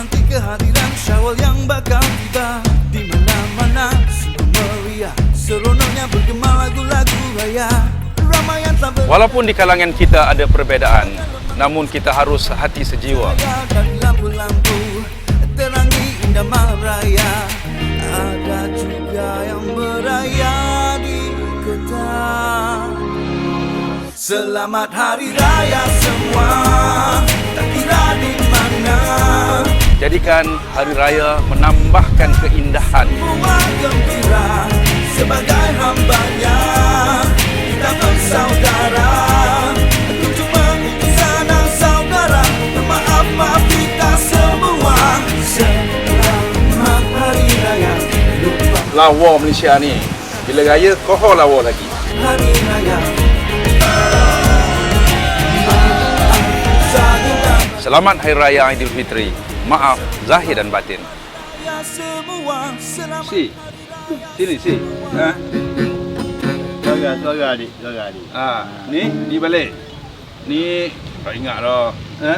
menanti kehadiran Syawal yang bakal tiba. Di mana-mana sungguh meriah, seronoknya bergema lagu-lagu raya. Ramai yang tak Walaupun di kalangan kita ada perbezaan, namun kita harus hati sejiwa. dari lampu-lampu terangi indah malam raya. Ada juga yang beraya di Kedah. Selamat Hari Raya semua, tak kira di mana. Jadikan Hari Raya menambahkan keindahan. Semua gembira sebagai hambanya, kita bersaudara. Untuk mengikuti sanak saudara, bermaaf maaf kita semua. Selamat Hari Raya. Lupa Lawa Malaysia ni, bila raya kohor lawa lagi. Hari Raya. Selamat Hari Raya Aidilfitri. Maaf zahir dan batin. Ya semua selamat. Si, sini si. Ha? Suara adik, suara adik. Ni balik. Ni tak ingat dah. Ha?